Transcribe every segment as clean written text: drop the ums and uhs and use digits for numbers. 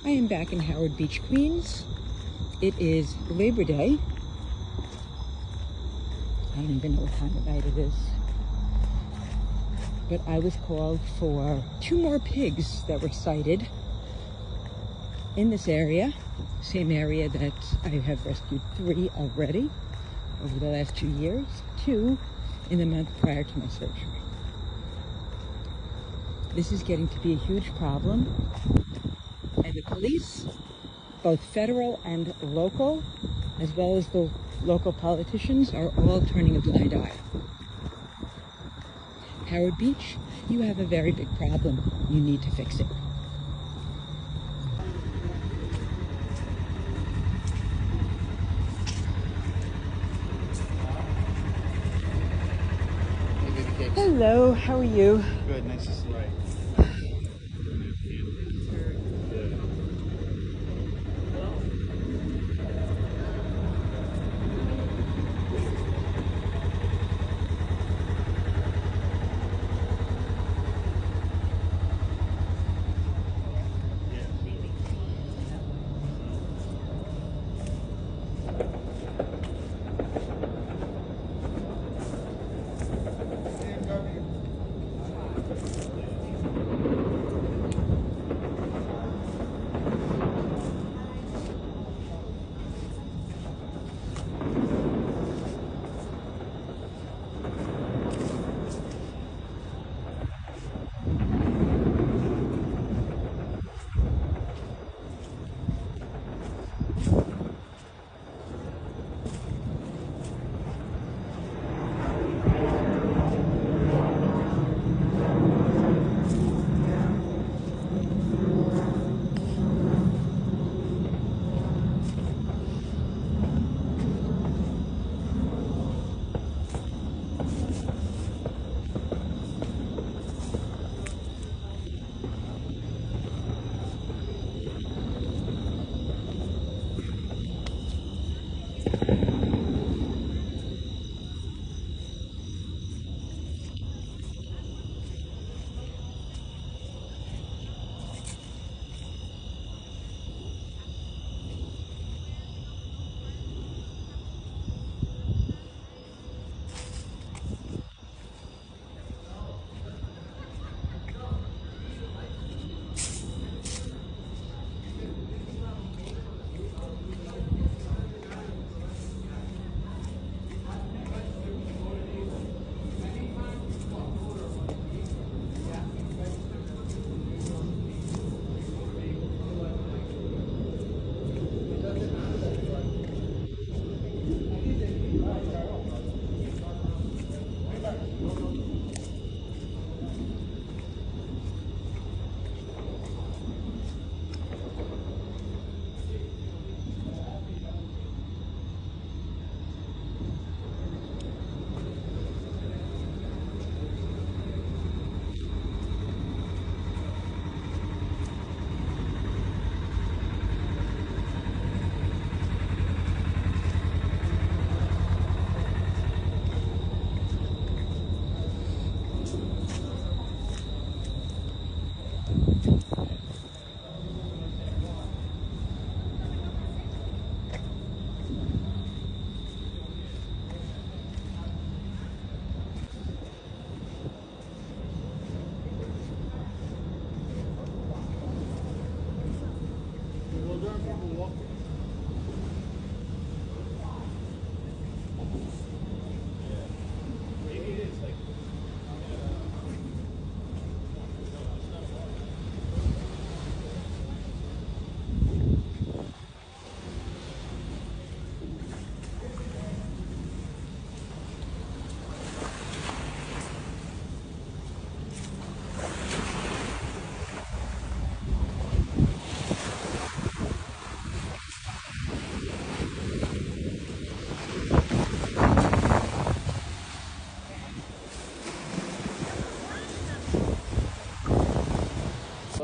I am back in Howard Beach, Queens. It is Labor Day. I don't even know what time of night it is. But I was called for 2 more pigs that were sighted in this area. Same area that I have rescued 3 already over the last 2 years. 2 in the month prior to my surgery. This is getting to be a huge problem. And the police, both federal and local, as well as the local politicians, are all turning a blind eye. Howard Beach, you have a very big problem. You need to fix it. Hello, how are you? Good, nice to see you.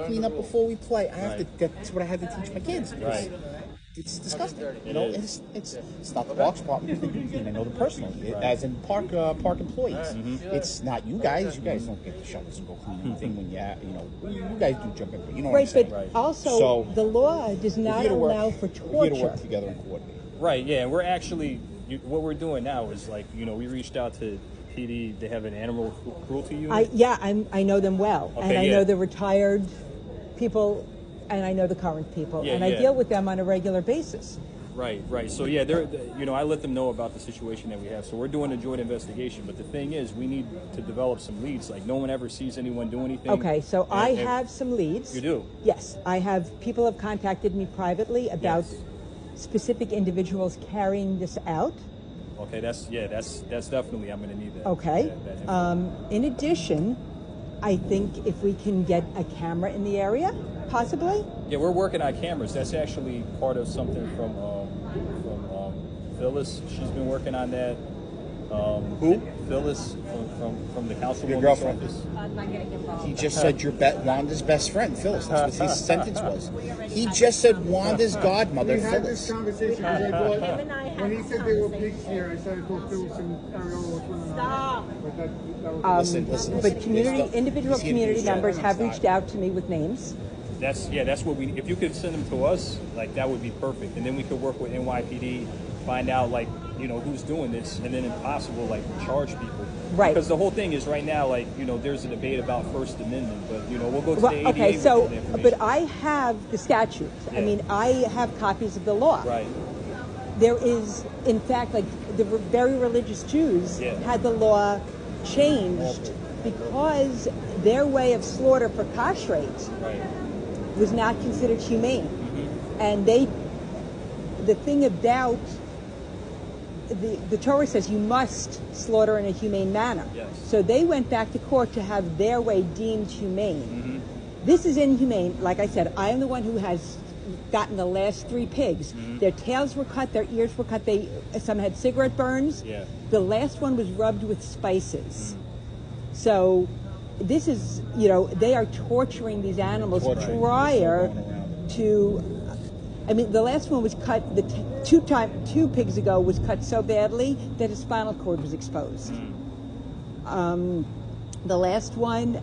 Clean up before we play. I have to. That's what I had to teach my kids. Right. It's disgusting. You know, it's not the parks department. And I know them personally, as in park employees. It's not you guys. You guys don't get the shovels and go clean anything when you guys do jump in. You know what I'm saying? But also the law does not allow for torture. We're here to work together and coordinate. Right. Yeah, and we're actually what we're doing now is we reached out to PD. They have an animal cruelty unit. I know them well, Okay, and I know the retired people, and I know the current people, and I deal with them on a regular basis. Right. So they're I let them know about the situation that we have. So we're doing a joint investigation. But the thing is, we need to develop some leads. Like no one ever sees anyone do anything. Okay, so I have some leads. You do? Yes, I have. People have contacted me privately about specific individuals carrying this out. Okay, that's definitely, I'm going to need that. Okay. In addition, I think if we can get a camera in the area, possibly. Yeah, we're working on cameras. That's actually part of something from Phyllis. She's been working on that. Who? Phyllis from the councilwoman's Your girlfriend. office. I'm not getting involved. He just said you're Wanda's best friend, Phyllis. That's what his sentence was. He just said Wanda's godmother, We had Phyllis. this conversation because I thought Him and I had when he this said they were conversation. pigs here, I said I thought Phyllis and Ariella were swimming around. Stop. But that was Listen. But individual He's here community to do members that. have reached out to me with names. That's what we. If you could send them to us, that would be perfect, and then we could work with NYPD, find out who's doing this, and then if possible, charge people. Right. Because the whole thing is right now, there's a debate about First Amendment, but we'll go to the ADA Okay, with so, the information. but I have the statute. I mean, I have copies of the law. Right. There is, in fact, the very religious Jews had the law changed because their way of slaughter for kashrate was not considered humane. And the thing about the Torah says you must slaughter in a humane manner. Yes. So they went back to court to have their way deemed humane. This is inhumane. Like I said, I am the one who has gotten the last 3 pigs. Their tails were cut, their ears were cut, some had cigarette burns. Yeah. The last one was rubbed with spices. So this is, they are torturing these animals prior to, I mean, the last one was cut, 2 pigs ago was cut so badly that his spinal cord was exposed. The last one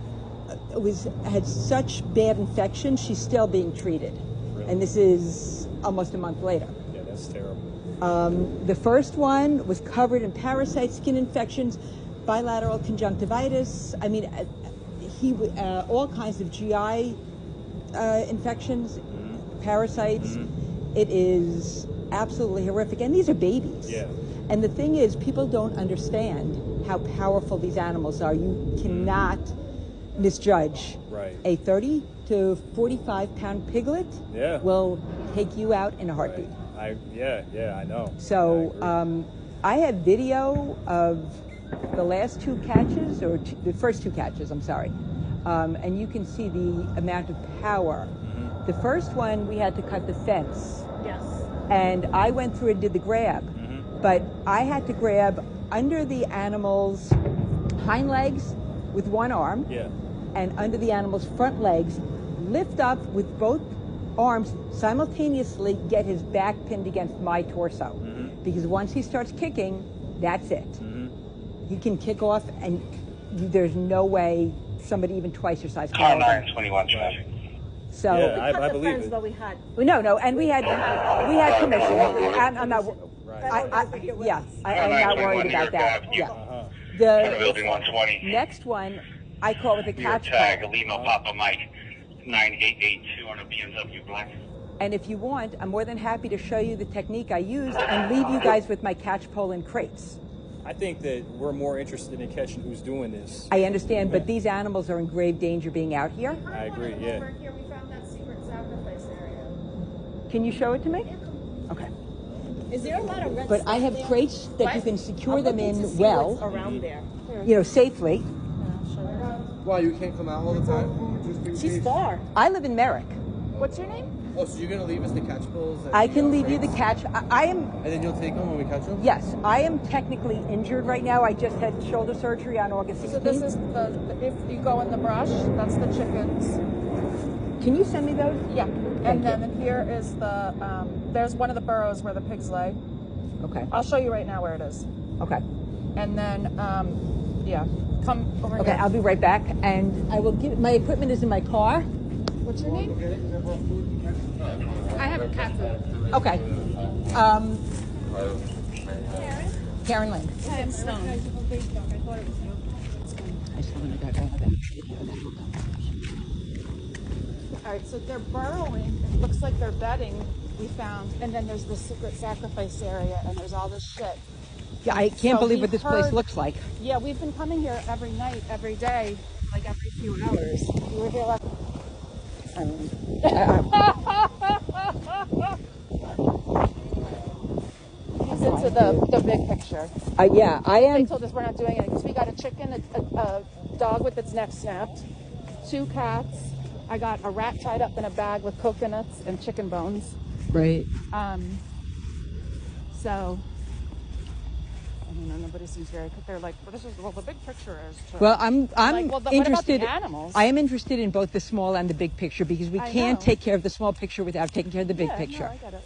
had such bad infection, she's still being treated. Really? And this is almost a month later. Yeah, that's terrible. The first one was covered in parasites, skin infections, bilateral conjunctivitis. I mean, all kinds of GI infections, parasites. It is absolutely horrific. And these are babies. Yeah. And the thing is, people don't understand how powerful these animals are. You cannot misjudge. Right. A 30 to 45 pound piglet will take you out in a heartbeat. I know. So I have video of the last 2 catches, or the first 2 catches, I'm sorry. And you can see the amount of power. The first one, we had to cut the fence. Yes. And I went through and did the grab. But I had to grab under the animal's hind legs with one arm. Yeah. And under the animal's front legs, lift up with both arms simultaneously, get his back pinned against my torso. Because once he starts kicking, that's it. He can kick off, and there's no way somebody even twice your size can hold him. 921 traffic. So Yeah, I Cut the believe fence, it. but we had. no, and we had permission. I'm not. I'm not worried about that. Yeah. The Building 120. next one, I call it the Your catch tag, pole. Lima Papa Mike, 9882 on a BMW Black. And if you want, I'm more than happy to show you the technique I used and leave you guys with my catch pole in crates. I think that we're more interested in catching who's doing this. I understand, but these animals are in grave danger being out here. I agree, yeah. Over here, we found that secret sacrifice area. Can you show it to me? Okay. Is there a lot of red But I have stuff there? crates that you What? can secure I'm them looking to in see well, what's around there. safely. Why, you can't come out all the time? Just in She's case? far. I live in Merrick. What's your name? Oh, so you're going to leave us the catch poles? I can leave you the catch. I am, And then you'll take them when we catch them? yes, I am technically injured right now. I just had shoulder surgery on August 16th. So this is if you go in the brush, that's the chickens. Can you send me those? Yeah. Thank And you. then here is the, there's one of the burrows where the pigs lay. Okay. I'll show you right now where it is. Okay. And then, yeah, come over Okay, here. I'll be right back, and I will give. My equipment is in my car. What's your name? I have cat food. Okay. Karen Lynn. Hi, I'm Stone. I saw when I got out of that. All right, so they're burrowing. It looks like they're bedding, we found. And then there's the secret sacrifice area, and there's all this shit. Yeah, I can't So believe we've what this place heard- looks like. Yeah, we've been coming here every night, every day, like every few hours. We were here last. He's into the big picture. Yeah, I They am. told us we're not doing it because we got a chicken, a dog with its neck snapped, 2 cats. I got a rat tied up in a bag with coconuts and chicken bones. Right. So, I don't know, nobody seems very, they're like, well, this is, well, the big picture is. Well, I'm like, well, what about the interested. animals? I am interested in both the small and the big picture because we I can't know. take care of the small picture without taking care of the big Yeah, picture. No, I get it.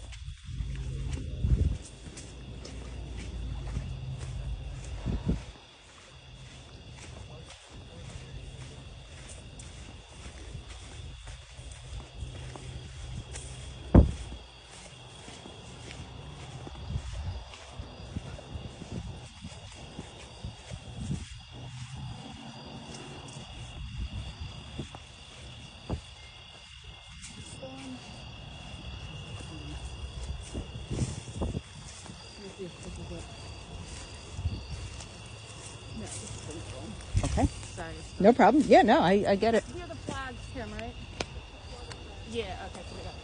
Okay. Sorry. No problem. Yeah, no, I get it. Here are the flags, Kim, right? Yeah, okay, so we got it.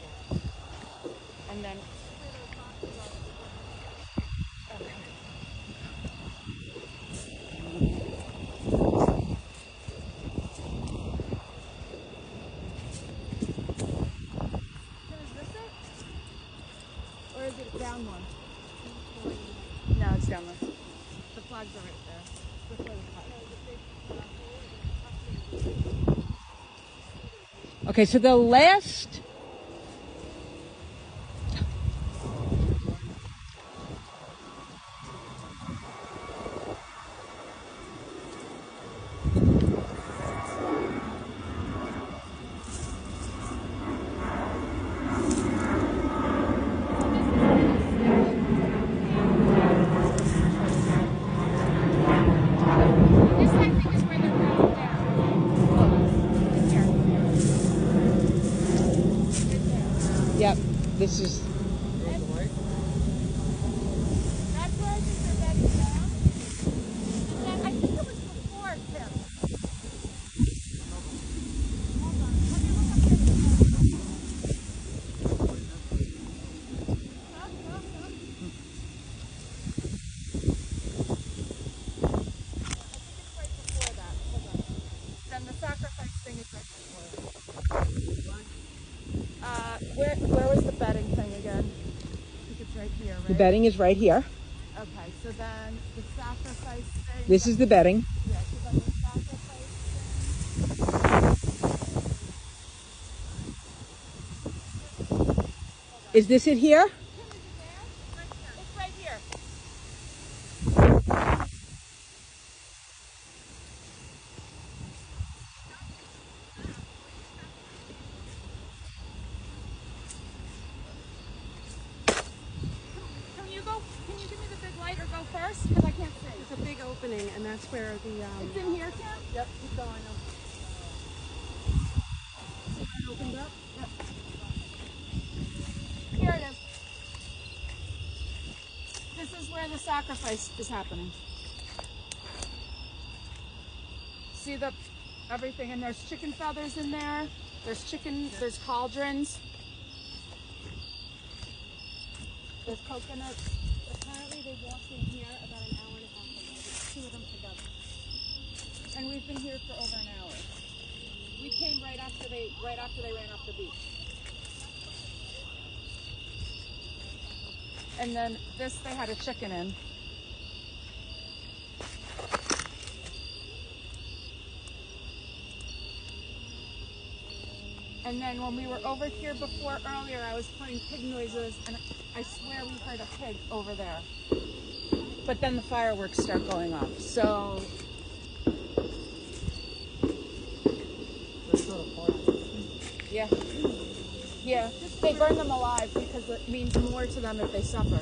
And then. Okay. Is this it? Or is it down one? No, it's down one. The flags are right there. This way the flags. Okay, so the last. This, I think, is where they're going down. Here. Yep. This is. That's where I think they're bedding down. And then I think it was before, Tim. Hold on. Let me look up there. I think it's right before that. Hold on. Then the sacrifice thing is right before it. Where was the bedding thing again? I think it's right here, right? The bedding is right here. Okay, so then the sacrifice thing. This is the bedding. Yeah, so then the sacrifice thing. Is this it here? It's right here. Can you give me the big light or go first? Because I can't see. It's a big opening, and that's where the It's in here, Tim? Yep, keep going. See where it opened up? Yep. Here it is. This is where the sacrifice is happening. See the everything, and there's chicken feathers in there. There's cauldrons. There's coconuts. Apparently, they walked in here about an hour and a half ago. There's 2 of them together. And we've been here for over an hour. We came right after they ran off the beach. And then this they had a chicken in. And then when we were over here before earlier, I was playing pig noises, and I swear we heard a pig over there. But then the fireworks start going off. So yeah, yeah. They burn them alive because it means more to them if they suffer.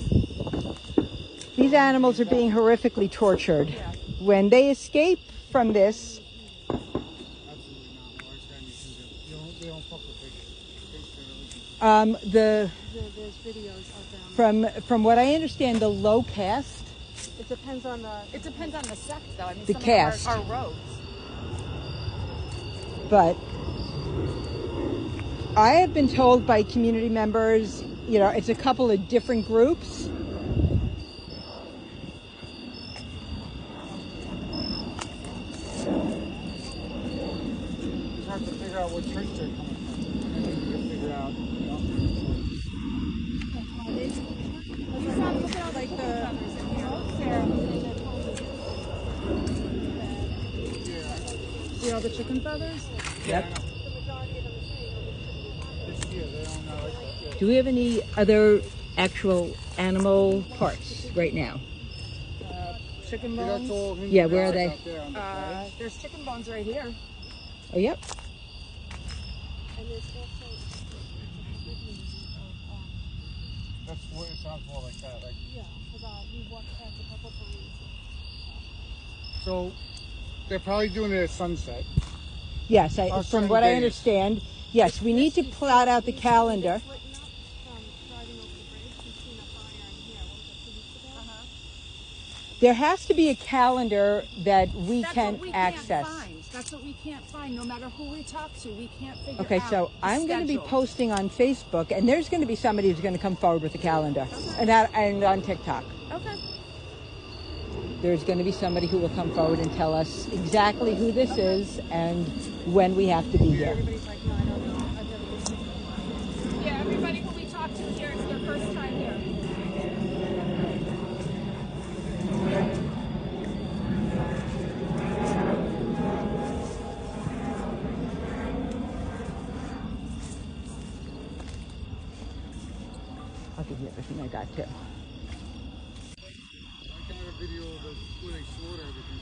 These animals are being horrifically tortured. Yeah. When they escape from this, There's videos of them. from what I understand, the low caste, It depends on the. It depends on the sect, though. I mean, The some caste. of them are rogues. but I have been told by community members, you know, it's a couple of different groups. It's hard to figure out what church they're coming from. And then you can figure out, you know. Like the see all the chicken feathers? Yep. The majority of them are saying over This year, they don't know. Like, Do we have any other actual animal parts right now? Chicken that's bones. all Yeah, where are they? out there on the There's chicken bones right here. Oh, yep. And there's also That's what it sounds more like that. Like, yeah, about we walked past a couple times. so they're probably doing it at sunset. Yes, Or from certain what I days. understand, yes, we need to plot out the calendar. It's lit up from driving over the bridge. We've seen a fire in here. What was it, 2 weeks ago? There has to be a calendar that we That's can what we access. can't find. That's what we can't find. No matter who we talk to, we can't figure Okay, out. so the I'm going to be schedule. posting on Facebook, and there's going to be somebody who's going to come forward with a calendar, and on TikTok. Okay. There's going to be somebody who will come forward and tell us exactly who this is and when we have to be here. Everybody's like, no, I don't know. I've never been to it. Yeah, everybody who we talk to here, it's their first time here. I'll give you everything I got too. I got a video of where they slaughter everything.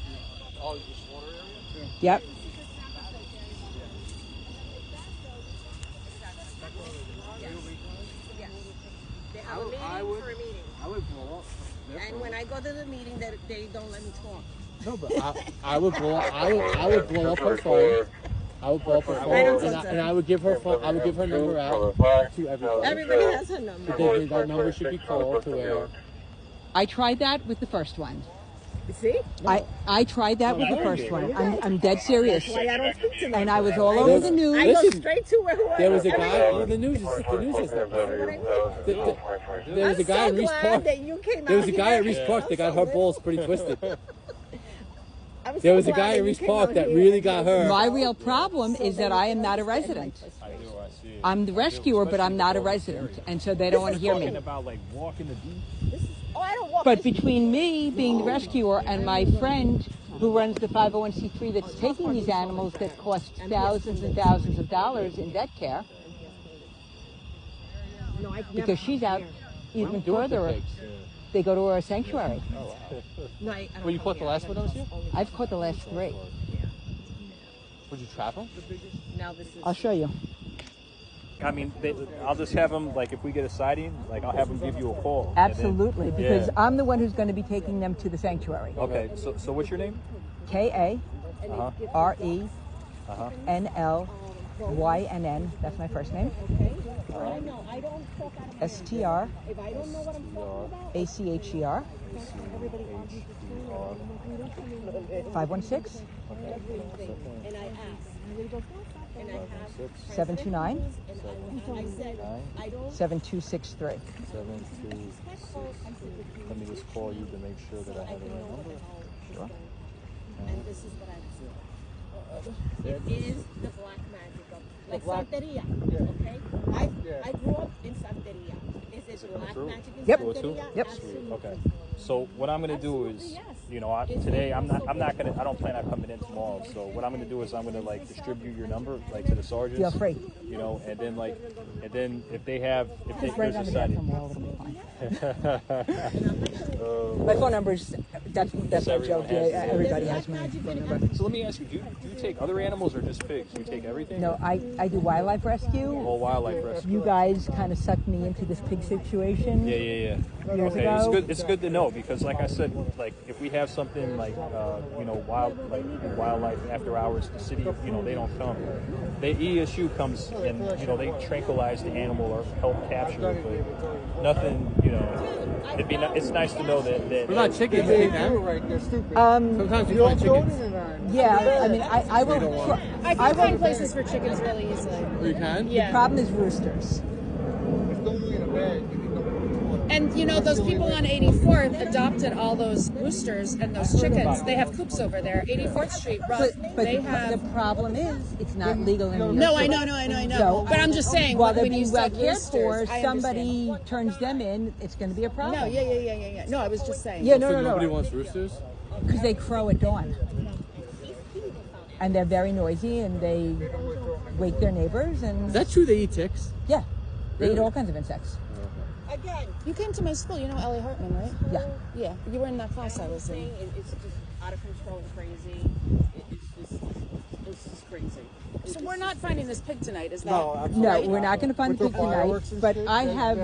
Oh, the slaughter area? Yep. I would blow up. And when I go to the meeting, they don't let me talk. No, but I would blow up her phone. I would blow up her phone, and I would give her phone. I would give her number out to everybody. Everybody has her number. That number should be called to where. I tried that with the first one. See? I tried that with the first one. I'm dead serious. Why I don't speak to them. And I was all over the I news. go Listen, straight to whoever. There was a guy. Well, the news is that. There was a guy in Reeves Park. There was a guy at Reeves Park that got her balls pretty twisted. There was a guy at Reeves Park that really got her. My real problem is that I am not a resident. I'm the rescuer, but I'm not a resident, and so they don't want to hear me. About like walking the beach. Oh, I don't walk. But between me being the rescuer and my friend who runs the 501c3 that's taking these animals that cost thousands and thousands of dollars in vet care, No, I've never because she's out even further, they go to a sanctuary. No, I don't Well, you caught the last one that was here? I've caught the last 3. Would you trap him? Now this is. I'll show you. I mean, I'll just have them, like, if we get a sighting, like, I'll have them give you a call. and then- Absolutely, because Yeah. I'm the one who's going to be taking them to the sanctuary. Okay, so what's your name? KARENLYNN, that's my first name. I know. I don't talk out of my STR If I don't know what I'm talking about, ACHER everybody argues with me. 516 And I ask. And I have. 729 I said, I don't. 7263. 72. Let me just call you to make sure that I have the right number. Sure. And this is what I do. It is the black magic of, like Santeria, okay? I grew up in Santeria. Is it black true? magic in Yep. Santeria? Yep. Absolutely. Okay. So what I'm gonna do is Yes. today I don't plan on coming in tomorrow. So what I'm gonna do is I'm gonna like distribute your number like to the sergeants. Feel free. And then if they Right on the bathroom wall, it'll be fine. My phone number is that's my joke. Yeah, everybody has my phone number. So let me ask you: do you take other animals or just pigs? Do you take everything? No, I do wildlife rescue. All wildlife rescue. You guys kind of sucked me into this pig situation. Yeah. Years Okay, ago. it's good to know because, like I said, like if we have something like wildlife after hours, the city, they don't come. The ESU comes and they tranquilize the animal or help capture it, but nothing. It's nice to know that. What about chickens? They do it right. They're stupid. Sometimes you find chickens. Yeah, I mean, I will. I can find places for chickens really easily. You can? The problem is roosters. Don't be in a bag. And those people on 84th adopted all those roosters and those chickens. They have coops over there. 84th Street, But they have. the problem is, it's not legal in New York. No, I know. So, But I'm just saying, while they're when you being well said cared roosters, for, I somebody understand. turns them in, it's going to be a problem. No, yeah. No, I was just saying. Yeah, So no. nobody wants roosters? Because they crow at dawn. And they're very noisy, and they wake their neighbors, and... Is that true they eat ticks? Yeah. They eat Really? all kinds of insects. Again, You came to my school. You know Ellie Hartman, right? Yeah. Yeah. You were in that class I was in. it's just out of control and crazy. It's just crazy. So we're not finding this pig tonight, is that? No, we're not going to find the With pig the tonight, fireworks and but shit, I they're have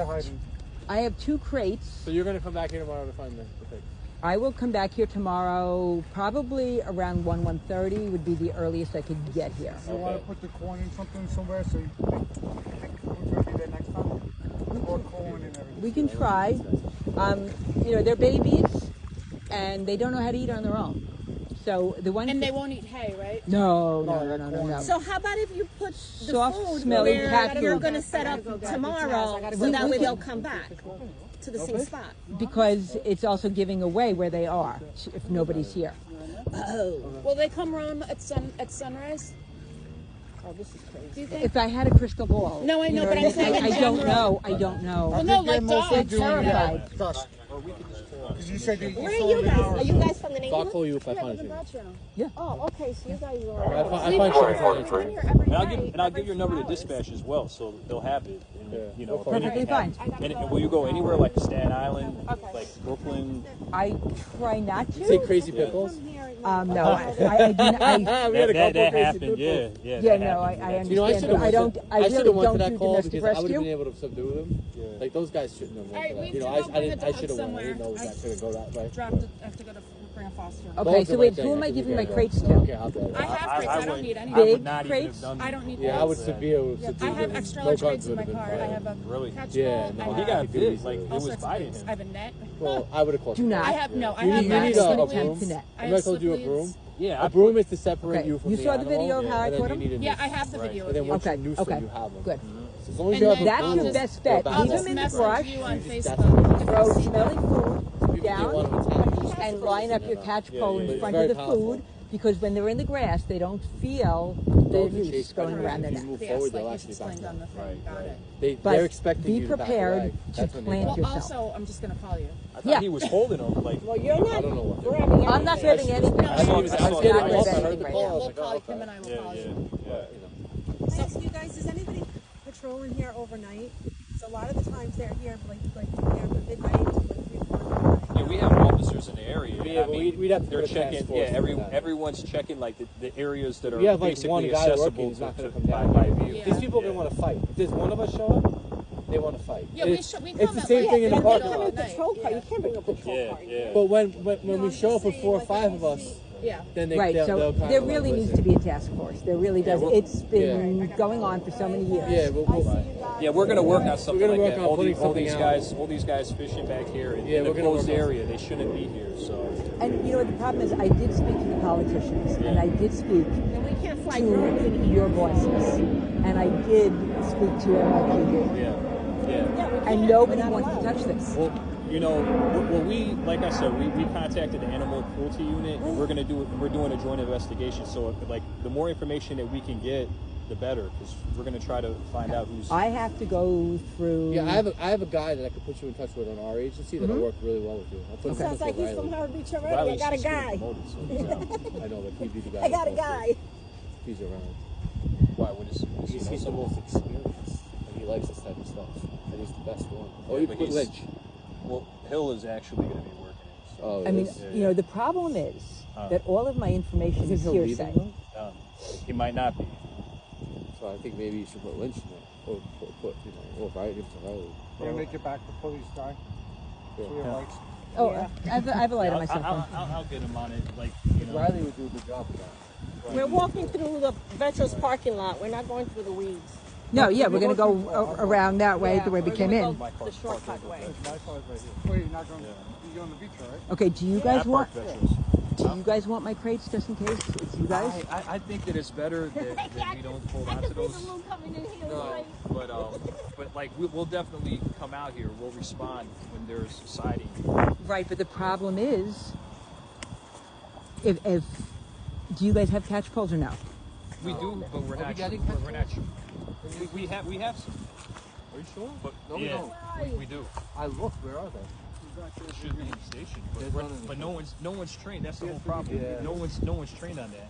hiding. 2 crates. So you're going to come back here tomorrow to find the pig? I will come back here tomorrow, probably around 1:30 would be the earliest I could get here. You want to put the corn in something somewhere so you think we're going to be there next time? Or corn and everything. We can try. They're babies, and they don't know how to eat on their own. So the ones And they won't eat hay, right? No. So how about if you put the Soft, food smelly where cat you're food. going to set up tomorrow, so that way they'll come back to the same spot. Because it's also giving away where they are if nobody's here. Will they come roam at sunrise? Oh, this is crazy. Do you think? If I had a crystal ball. No, I know, but I'm saying in I don't general. know. I don't know. Well, no, like mostly dogs. doing terrified. it dusk. Because you said you Where are you guys? Are you guys from the So I'll neighborhood? call you if I find Yeah, chickens. Yeah. Oh, okay. So you guys I are. find chickens on the I'm train. here every And I'll night, give your number to dispatch as well, so they'll have it. And, Yeah. if Perfectly anything fine. happens- And will you go anywhere like Staten Island, like Brooklyn? I try not You take to. crazy pickles? No, I do not. We had a couple That crazy happened, pickles. yeah. Yeah, that no, I happened. You know, I understand. should But have I don't. I really went to don't that do call domestic because I would have been rescue. able to subdue them. Like those guys shouldn't have went Alright, for we that. You know, have to go bring a I dog should have went. I somewhere. didn't know that should have go that way. I have to go to bring a foster. Okay, Dogs so are wait, my thing. who am I can giving do my that. crates I don't to? care how bad. I have crates. I don't need any. I would Big not even crates? have done I don't need Yeah, those. I would severe. I have extra large crates in my car. I have a Really? catch Yeah, bowl. no, I Well, have he got big, like all it all was sorts of biting things. him. I have a net. Well, I would have called Do you. not. I have You need a a slip broom. to net. I Remember I have told you a slip broom? leads. Yeah, A broom is to separate Okay, you from you the saw the animal, video of how I and then caught you him? need a Yeah, noose. I have the Right. video And then of you. once you Okay, noose okay, them, you have them. good. So as long as And you have then a That's I'll your broom, best they'll bet. back I'll Leave off. just them in the message brush, you on That's Facebook. If I throw see smelly them. food They want down, to attack you. and line up your catch pole in yeah. front Very of the powerful. food, because when they're in the grass, they don't feel the Dogs are noose chased going by around their you. neck. Move Yes, forward, like they'll you actually explained back on the thing. Got it. But They're expecting be you to back prepared away. to That's when they plant attack. Well, yourself. also, I'm just going to call you. I thought Yeah. he was holding them. Like, Well, you're I not don't know what they're grabbing anything. I'm not grabbing anything. I saw- I saw I'm the not video. grabbing I heard anything the right call. now. I was We'll like, call oh, you. Kim and I will yeah, call yeah, you. yeah. I ask you guys, does anybody patrol in here overnight? So a lot of the times they're here like there from midnight to like 3 or 4 in the morning. Yeah, we have officers in the area. Yeah, I mean, we'd have to they're put a task checking. force Yeah, to that. everyone's checking like the areas that are We have like one basically guy working, accessible he's not to, going to to come by down. view. Yeah. These people, they want to fight. If there's one of us show up, they want to fight. Yeah, It's we the come at same like thing in the the parking middle lot. of the night. Patrol car. You can't bring a patrol Yeah, car. yeah. But when we show up with 4 or 5 of us, Yeah. then they, Right, they'll so kind there of really like, needs listen. to be a task force. There really does. we're- It's been going on for so many years. Yeah, Yeah, we're gonna work on something gonna like work that. on All putting these something out. all these guys fishing back here Yeah, in we're a gonna closed work on area. They shouldn't be here. So And you know what the problem is? I did speak to the politicians, and I did speak And we can't fly drones in to here. your bosses, and I did speak to NYPD, yeah. and nobody wants to touch this. Well, you know, we like I said, we contacted the animal cruelty unit, and we're doing a joint investigation. So, like, the more information that we can get, the better, because we're going to try to find out who's... I have to go through... Yeah, I have a guy that I could put you in touch with on our agency that'll work really well with you. I'll put Sounds like he's from Howard Beach already. I got a guy. I know, but he'd be the guy. I got a guy. He's around. Why? What is He's the most experienced, and he likes this type of stuff. And he's the best one. Yeah, Even but with he's- Lynch. Well, Hill is actually going to be working it. So. Oh, I mean, is? you know, the problem is that all of my information is Isn't Hill leaving, hearsay. though? He might not be. So I think maybe you should put Lynch in there. Or put, you know, or Riley, give it to Riley. We're gonna make it back before these die. Yeah. So we have lights. Oh, I have a light on my cell phone. I'll get him on it. Like, you know. Riley would do a good job with that. We're walking through the Veterans parking lot. We're not going through the weeds. No, yeah, we're going to go around that way, the way we we're came gonna in. go the shortcut way. My car's right here. Wait, you're not going you're on the beach, all right? Okay, do you guys want... Veterans. Do you guys want my crates just in case? It's you guys? I think that it's better that we don't hold on to those. No, but like we'll definitely come out here. We'll respond when there's sighting. Right, but the problem is, if do you guys have catch poles or no? We do, but we're not. We're not sure. We have some. Are you sure? But No, we yeah, don't. we do. I looked. Where are they? It should be in the station, There's none in the but no one's trained. That's the whole problem. Yeah. No one's trained on that.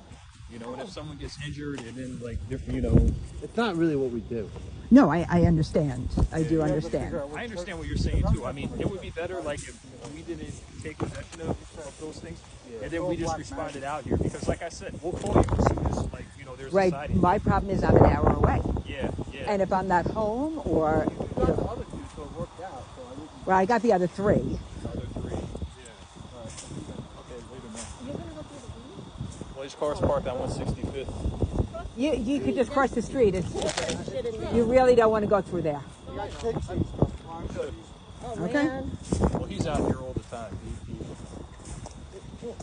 You know, and if someone gets injured and then like you know, It's not really what we do. No, I understand. I do understand. I understand what you're saying too. I mean, it would be better like if we didn't take possession of those things, and then we just responded out here. Because like I said, we'll call you as soon as like you know there's a Right, sighting. my problem is I'm an hour away. Yeah. And if I'm not home or... You got the other two, so it worked out. So I wouldn't. Well, I got the other three. Other three. Yeah. Okay, wait a minute. Well, his car's parked on 165th. You could just cross the street. You really don't want to go through there. You got cakes and stuff. Okay? Well, he's out here all the time.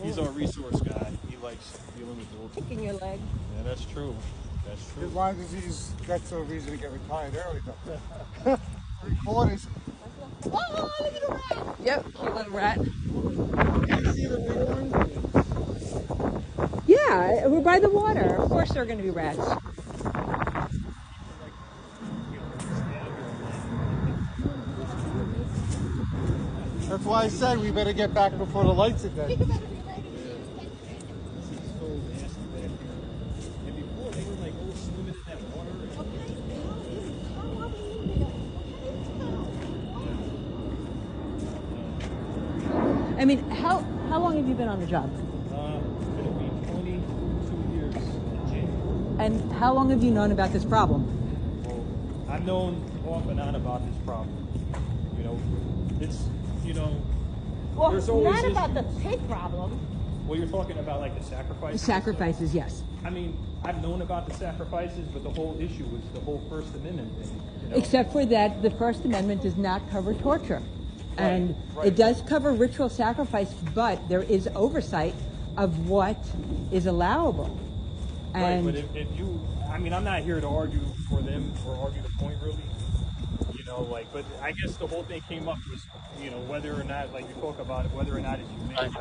He's our resource guy. He likes dealing with those. Kicking your leg. Yeah, that's true. That's As true. long as that's a reason to get retired early, though. 3/4. Oh, look at the rat! Yep, cute little rat. See the big one? Yeah, we're by the water. Of course there are going to be rats. That's why I said we better get back before the lights are dead. I mean, how long have you been on the job? It'll be 22 years in January. And how long have you known about this problem? Well, I've known off and on about this problem. You know, it's, you know, Well, there's always not about the issues. pig problem. Well, you're talking about like the The sacrifices? sacrifices, yes. I mean, I've known about the sacrifices, but the whole issue was the whole First Amendment thing. You know? Except for that the First Amendment does not cover torture. And right. it does cover ritual sacrifice, but there is oversight of what is allowable. And right, but if you, I mean, I'm not here to argue for them or argue the point really. You know, like, but I guess the whole thing came up was, you know, whether or not, like you talk about it, whether or not it's humane. I mean,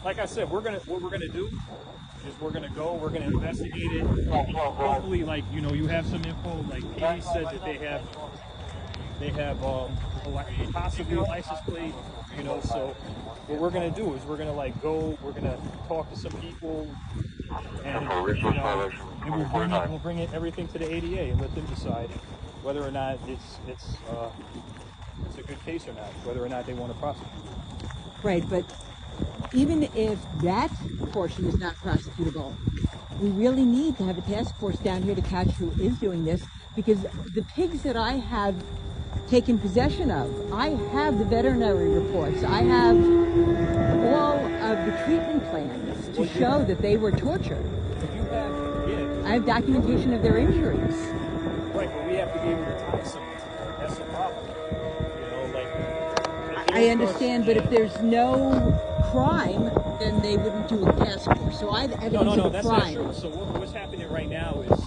like I said, what we're gonna do is we're gonna investigate it. Hopefully, like, you know, you have some info. Like he said that they have possibly a license plate, you know. So what we're gonna do is we're gonna we're gonna talk to some people, and you know, and we'll bring everything to the ADA and let them decide whether or not it's a good case or not, whether or not they want to prosecute. right, but even if that portion is not prosecutable, we really need to have a task force down here to catch who is doing this, because the pigs that I have taken possession of, I have the veterinary reports, I have all of the treatment plans to show that they were tortured. If you have, yeah, I have documentation of their injuries. right, but we have to be able to tie someone to that. That's the problem. You know, like I understand, but if there's no crime, then they wouldn't do a task force. So I have evidence no, of a that's not crime. true. So what's happening right now is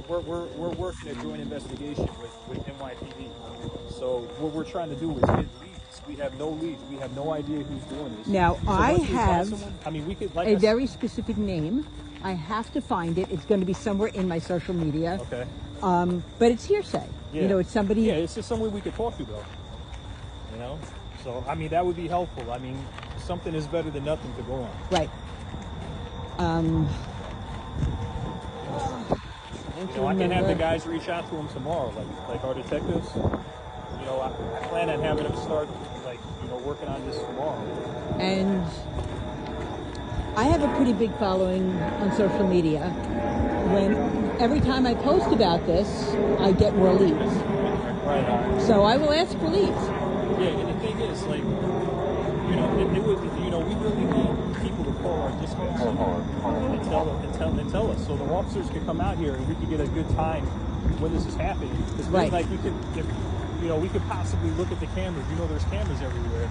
we're working a joint investigation with NYPD. So what we're trying to do is get leads. We have no leads. We have no idea who's doing this. Now, So I once we find have someone, I mean, we could, like a very specific name I have to find it. It's going to be somewhere in my social media. Okay. But it's hearsay. Yeah. You know, it's somebody. Yeah, it's just some way we could talk to, though. You know? So, I mean, that would be helpful. I mean, something is better than nothing to go on. Right. You know, I can have the guys reach out to him tomorrow, like our detectives. You know, I plan on having them start, like, you know, working on this tomorrow. And I have a pretty big following on social media. Every time I post about this, I get more leads. Right. So I will ask for leads. Yeah, and the thing is, like, you know, it would, you know, we really need people to call our dispatch and tell us, so the officers can come out here and we can get a good time when this is happening. Because like we could, you know, we could possibly look at the cameras. You know, there's cameras everywhere.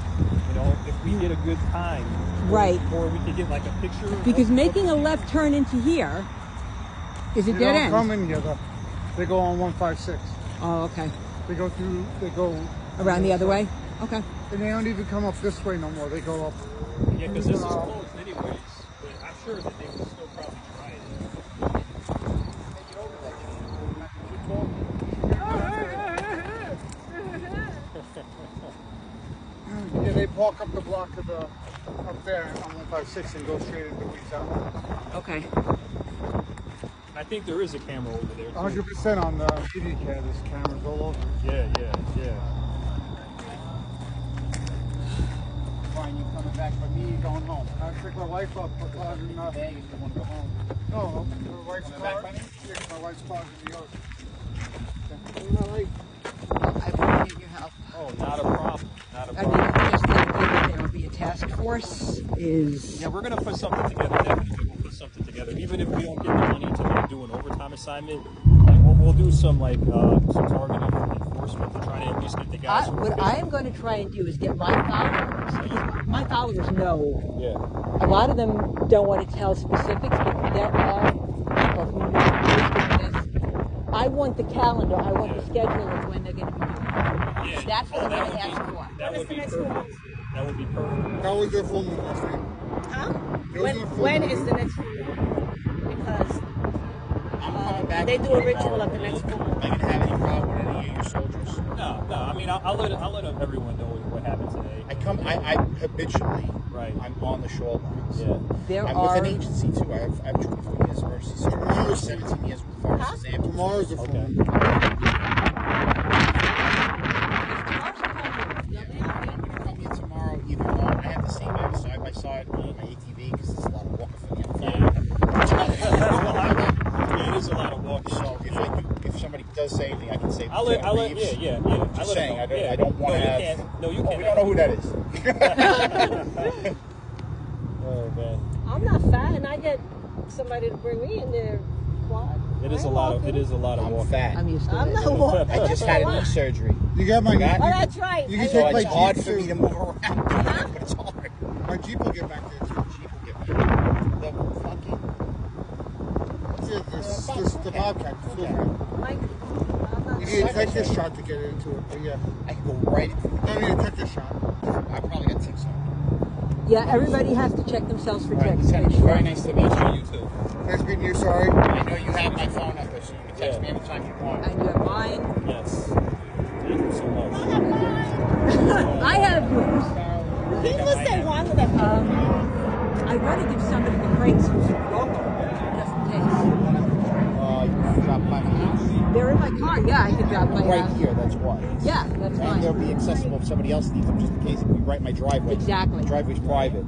You know, if we get a good time, or we could get like a picture. Because making a left turn into here is a dead end. They don't come in here though. They go on 156. Oh, okay. They go around the other way. Okay. And they don't even come up this way no more. They go up. Yeah, because this is closed anyways. But I'm sure that they would still probably try it. Yeah, they park up the block of up there on 156 and go straight into Reeves out. Okay. I think there is a camera over there. 100% on the media cam. There's cameras all over. Yeah. Fine, you coming back for me, going home. I pick my wife up. Her car's in the bag if you want to go home. No, my wife's car. My wife's car's in the yard. I appreciate your help. Oh, not a problem. I mean, just the idea that there would be a task force is... Yeah, we're going to put something together. Definitely, we'll put something together. Even if we don't get the money to like, do an overtime assignment, like, we'll do some like some targeted enforcement to try to at least get the guys. What I am going to try and do is get my followers, because my followers know. Yeah. A lot of them don't want to tell specifics, but there are people who know this. I want the calendar. I want the schedule of when they're going to be doing it. Yeah. That's what I'm going to ask for. That would be perfect. That would be perfect. How was their full moon last night? Huh? When is the next full moon? Because they do a ritual of the next full moon. Am I going to have any problem with any of your soldiers? No. I mean, I'll let everyone know what happened today. I habitually, I'm on the shorelines. Yeah. I'm with an agency too. I have 24 years mercy service. 17 years with Forest Exam. Tomorrow's the full moon. Tomorrow, either one. I have the same app side by side on my ATV because there's a lot of walking for me. It is a lot of walking. So if somebody does say anything, I can say. I'll let Reeves. yeah. Just saying, I don't want to have. No, you can't. We don't know who that is. Oh man. I'm not fat, and I get somebody to bring me in there. Quad. It is a lot of I'm walking. fat. I'm used to I'm it. not walking. I just had a knee surgery. You got my knee. Oh, that's right. You can So take my it's hard Jeep for me to move around. But it's hard. My Jeep will get back there too. Jeep will get me. The fucking. What's the Bobcat? Mike, You need a tetanus shot to get into it, but yeah. I can go right. I need a tetanus shot. I probably got ticks on. Yeah, everybody has to check themselves for Right, ticks. Lieutenant, very nice to meet you. You too. Nice meeting you, sorry. I know you have my phone number, so you can text me anytime you want. And you have mine. Yes. Thank you so much. I have yours. he must say one of them. I want to give somebody the brakes who's local, just in case. You can drop by my house. They're in my car. Yeah, I can drop my Right house. here, that's why. Yeah, that's And they'll fine. be accessible if somebody else needs them, just in case it be right my driveway. Exactly. The driveway's private.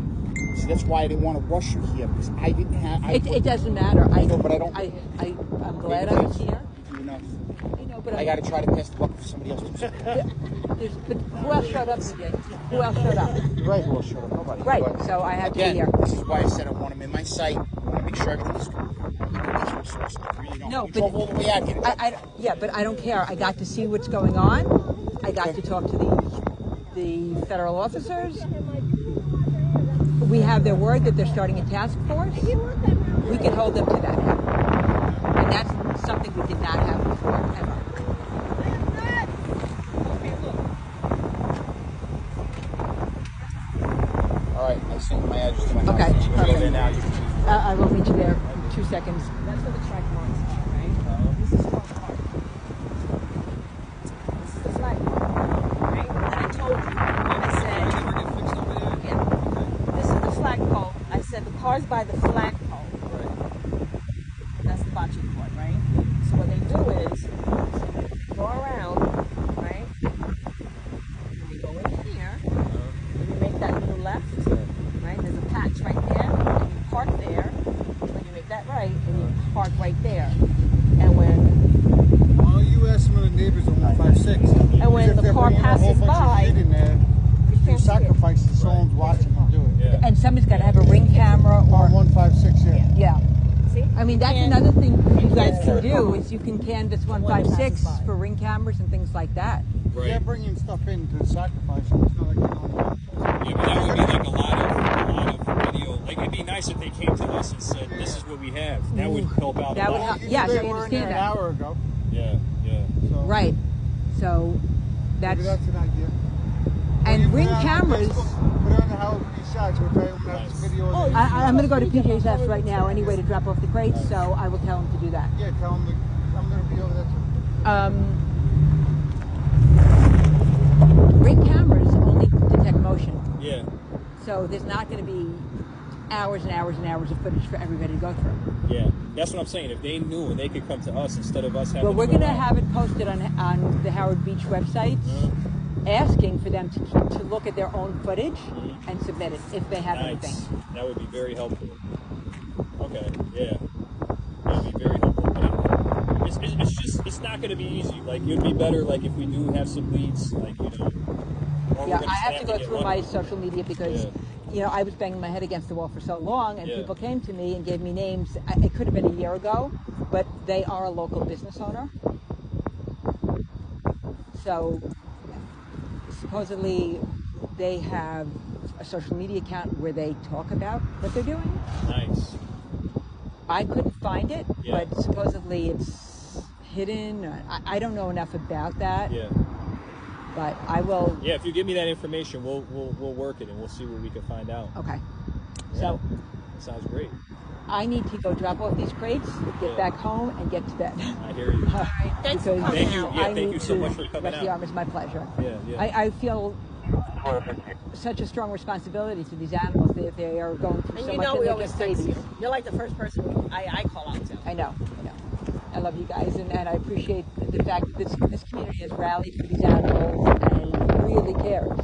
So that's why I didn't want to rush you here, because I didn't have... It doesn't matter. I know, but I don't... I'm glad I was here. You know, I know, but I got to try to pass the buck for somebody else to But who else showed up today? Who else showed up? You're right, who else showed up? Nobody. Right, But so I have to be again, here. this is why I said I want them in my sight. I want to make sure everything's good. I really don't. No, We but drove all the way out here. yeah, but I don't care. I got to see what's going on. I got to talk to the federal officers. We have their word that they're starting a task force. We can hold them to that. And that's something we did not have before, ever. All right, I sent my address to my house. Okay, You can go perfect. there now. You can choose. I will meet you there. 2 seconds. That's where the track marks are, right? This is Frog Park. This is the flag mark, right? And I told you, I said, yeah, this is the flagpole. I said the car's by the flagpole. That's the bocce court, right? So what they do is go around, right? And you go in here, and you make that little left, right? There's a patch right there, and you park there. When you make that right, and you park right there. And when All you ask some of the neighbors on 156. And when the car passes by, in there, you you can't see it. sacrifice so someone's watching them do it. Yeah. And somebody's got to have a ring camera On or 156, yeah. yeah. See? I mean, that's You another thing you guys can't- can do is you can canvas 156 passes by. for ring cameras and things like that. They're bringing stuff in to sacrifice. So it's not like, Yeah, but that would be like a lot of video. Like it'd be nice if they came to us and said, "This is what we have." That would help out That a would lot. help. you Yes, knew I they were in there understand an that. hour ago. Yeah, yeah. So Right. So maybe that's that's an idea. and You ring put it on cameras. Facebook, Put it on the Howard P sites. We'll tell you when that's video. Oh, I'm going to go to PJ's house right now anyway to drop off the crates, so I will tell him to do that. Yeah, tell them I'm going to be over there too. Ring cameras only detect motion, Yeah, so there's not going to be hours and hours and hours of footage for everybody to go through. yeah. That's what I'm saying. If they knew and they could come to us instead of us having Well, we're to going go to out. have it posted on the Howard Beach website, asking for them to look at their own footage and submit it if they have anything. Nice. That would be very helpful. Okay, yeah. That would be very helpful. But it's not going to be easy. Like, it'd be better, like, if we do have some leads, like, or Yeah, we're gonna I have to go get through lucky. my social media because, I was banging my head against the wall for so long, and people came to me and gave me names. It could have been a year ago, but they are a local business owner. So supposedly they have a social media account where they talk about what they're doing. Nice. I couldn't find it, Yeah. but supposedly it's hidden. I don't know enough about that, Yeah. but I will. Yeah, if you give me that information, we'll work it and we'll see what we can find out. Okay. Yeah. So Sounds great. I need to go drop off these crates, get back home, and get to bed. I hear you. Thanks for Because coming Thank you. out. Yeah, I thank need you so to much for coming rest the out. arm. It's my pleasure. Yeah, yeah. I feel such a strong responsibility to these animals. They are going through And so you much know and we they're always just text babies. you. You're like the first person I call out to. I know. I love you guys, and I appreciate the fact that this community has rallied for these animals and really cares.